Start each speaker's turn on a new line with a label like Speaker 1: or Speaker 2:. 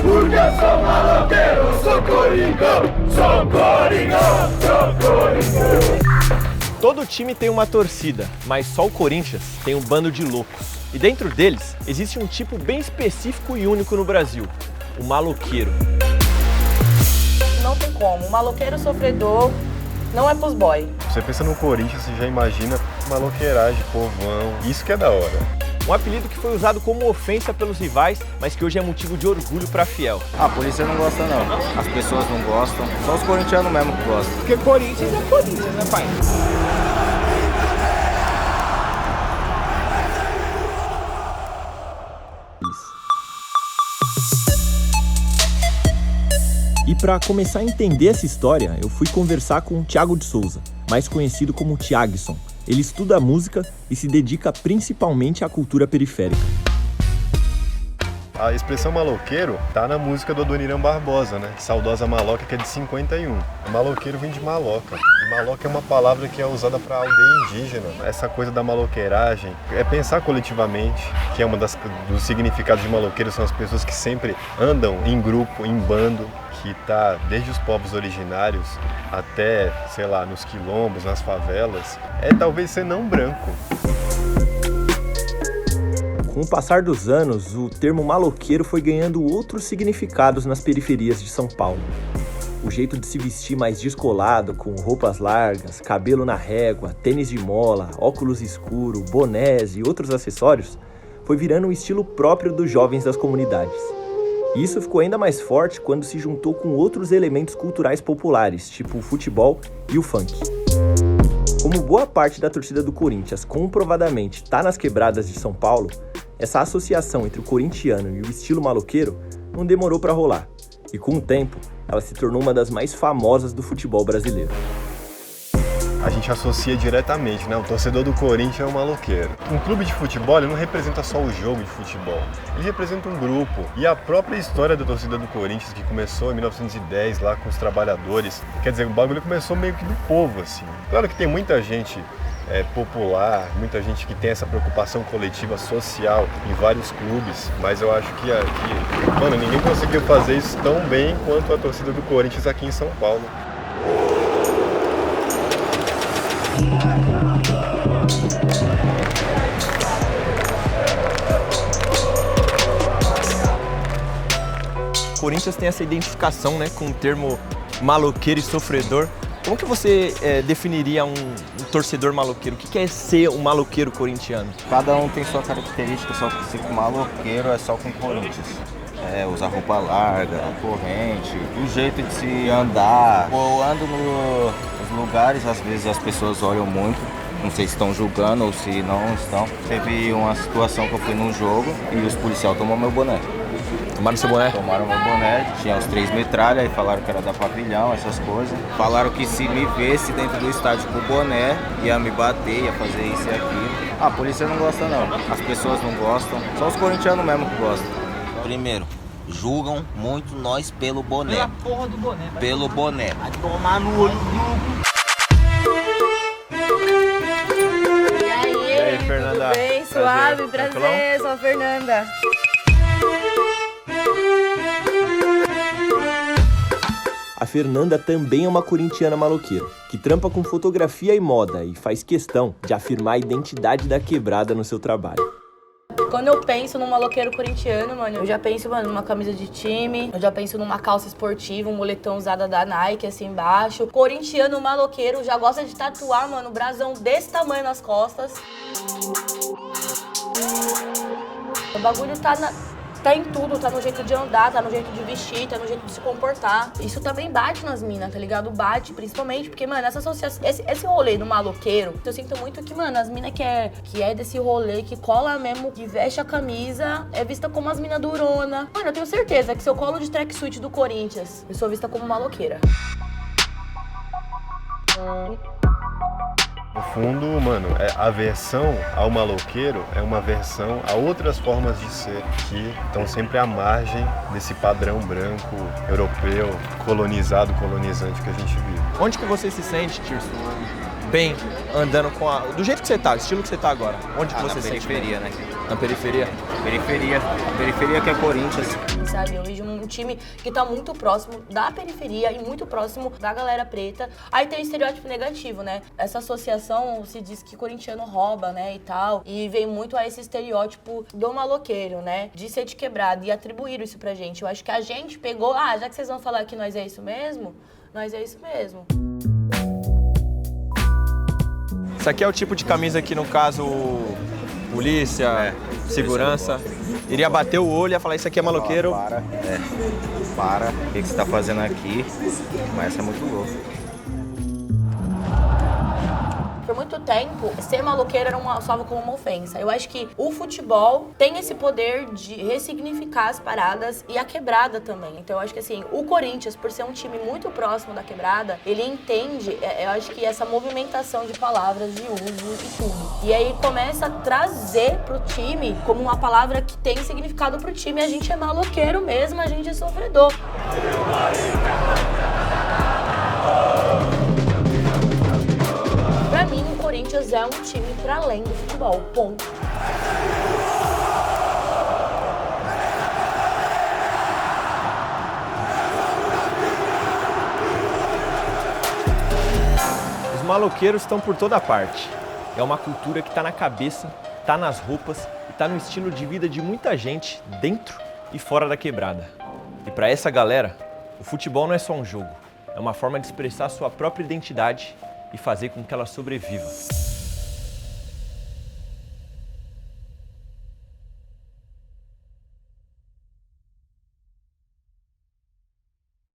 Speaker 1: Porque eu sou maloqueiro, sou coringão, sou coringão, sou coringão.
Speaker 2: Todo time tem uma torcida, mas só o Corinthians tem um bando de loucos. E dentro deles, existe um tipo bem específico e único no Brasil, o maloqueiro.
Speaker 3: Não tem como, o maloqueiro sofredor não é pros boy.
Speaker 4: Você pensa no Corinthians, você já imagina maloqueiragem, povão, isso que é da hora.
Speaker 2: Um apelido que foi usado como ofensa pelos rivais, mas que hoje é motivo de orgulho para fiel.
Speaker 5: A polícia não gosta não, as pessoas não gostam, só os corintianos mesmo que gostam.
Speaker 6: Porque Corinthians é Corinthians, né, pai?
Speaker 2: E para começar a entender essa história, eu fui conversar com o Thiago de Souza, mais conhecido como Thiagson. Ele estuda música e se dedica principalmente à cultura periférica.
Speaker 4: A expressão maloqueiro tá na música do Adoniran Barbosa, né? Saudosa Maloca, que é de 51. O maloqueiro vem de maloca. E maloca é uma palavra que é usada para aldeia indígena. Essa coisa da maloqueiragem é pensar coletivamente, que é dos significados de maloqueiro, são as pessoas que sempre andam em grupo, em bando, que tá desde os povos originários até, sei lá, nos quilombos, nas favelas. É talvez ser não branco.
Speaker 2: Com o passar dos anos, o termo maloqueiro foi ganhando outros significados nas periferias de São Paulo. O jeito de se vestir mais descolado, com roupas largas, cabelo na régua, tênis de mola, óculos escuro, bonés e outros acessórios, foi virando um estilo próprio dos jovens das comunidades. E isso ficou ainda mais forte quando se juntou com outros elementos culturais populares, tipo o futebol e o funk. Como boa parte da torcida do Corinthians comprovadamente está nas quebradas de São Paulo, essa associação entre o corintiano e o estilo maloqueiro não demorou para rolar. E com o tempo, ela se tornou uma das mais famosas do futebol brasileiro.
Speaker 4: A gente associa diretamente, né? O torcedor do Corinthians é um maloqueiro. Um clube de futebol ele não representa só o jogo de futebol, ele representa um grupo. E a própria história da torcida do Corinthians, que começou em 1910 lá com os trabalhadores, quer dizer, o bagulho começou meio que do povo, assim. Claro que tem muita gente popular, muita gente que tem essa preocupação coletiva social em vários clubes, mas eu acho que mano, ninguém conseguiu fazer isso tão bem quanto a torcida do Corinthians aqui em São Paulo.
Speaker 2: O Corinthians tem essa identificação, né, com o termo maloqueiro e sofredor. Como que você definiria um torcedor maloqueiro? O que é ser um maloqueiro corintiano?
Speaker 5: Cada um tem sua característica, só que ser maloqueiro é só com Corinthians. Usar roupa larga, corrente, o jeito de se andar. Eu ando nos lugares, às vezes as pessoas olham muito, não sei se estão julgando ou se não estão. Teve uma situação que eu fui num jogo e os policiais tomaram meu boné.
Speaker 2: Tomaram seu boné?
Speaker 5: Tomaram meu boné, tinha os 3 metralhas, aí falaram que era da pavilhão, essas coisas. Falaram que se me visse dentro do estádio com o boné, ia me bater, ia fazer isso e aquilo. A polícia não gosta não, as pessoas não gostam, só os corintianos mesmo que gostam.
Speaker 7: Primeiro, julgam muito nós pelo boné.
Speaker 6: Pela porra do boné.
Speaker 7: Pelo boné.
Speaker 6: Vai tomar no olho do...
Speaker 3: E aí,
Speaker 2: Fernanda?
Speaker 3: tudo bem? Suave, prazer, sou a Fernanda.
Speaker 2: A Fernanda também é uma corintiana maloqueira, que trampa com fotografia e moda e faz questão de afirmar a identidade da quebrada no seu trabalho.
Speaker 3: Quando eu penso num maloqueiro corintiano, mano, eu já penso, mano, numa camisa de time, eu já penso numa calça esportiva, um moletom usado da Nike, assim, embaixo. Corintiano maloqueiro já gosta de tatuar, mano, um brasão desse tamanho nas costas. O bagulho tá em tudo, tá no jeito de andar, tá no jeito de vestir, tá no jeito de se comportar. Isso também bate nas minas, tá ligado? Bate, principalmente, porque, mano, essa associação, esse rolê do maloqueiro, eu sinto muito que, mano, as minas que é desse rolê, que cola mesmo, que veste a camisa, é vista como as minas durona. Mano, eu tenho certeza que se eu colo de tracksuit do Corinthians, eu sou vista como maloqueira.
Speaker 4: No fundo, mano, a aversão ao maloqueiro é uma aversão a outras formas de ser que estão sempre à margem desse padrão branco, europeu, colonizado, colonizante que a gente vive.
Speaker 2: Onde que você se sente, Tirso, bem andando do jeito que você tá, o estilo que você tá agora? Onde que você se sente bem?
Speaker 5: Na periferia, né?
Speaker 2: Na periferia?
Speaker 5: Periferia que é Corinthians.
Speaker 3: sabe? Eu vejo um time que tá muito próximo da periferia e muito próximo da galera preta. Aí tem o estereótipo negativo, né? Essa associação se diz que corintiano rouba, né, e tal. E vem muito a esse estereótipo do maloqueiro, né? De ser de quebrada e atribuíram isso pra gente. Eu acho que a gente pegou, já que vocês vão falar que nós é isso mesmo, nós é isso mesmo.
Speaker 8: Isso aqui é o tipo de camisa que, no caso, polícia, segurança, iria bater o olho e ia falar, isso aqui é maloqueiro.
Speaker 5: Para, o que você tá fazendo aqui? Mas essa é muito louco.
Speaker 3: Por muito tempo, ser maloqueiro era salvo como uma ofensa. Eu acho que o futebol tem esse poder de ressignificar as paradas e a quebrada também. Então eu acho que assim, o Corinthians, por ser um time muito próximo da quebrada, ele entende, eu acho que essa movimentação de palavras, de uso e tudo. E aí começa a trazer pro time como uma palavra que tem significado pro time. A gente é maloqueiro mesmo, a gente é sofredor. Pra mim, o Corinthians é um time pra além do futebol, ponto.
Speaker 2: Os maloqueiros estão por toda parte. É uma cultura que tá na cabeça, tá nas roupas e tá no estilo de vida de muita gente dentro e fora da quebrada. E pra essa galera, o futebol não é só um jogo, é uma forma de expressar sua própria identidade e fazer com que ela sobreviva.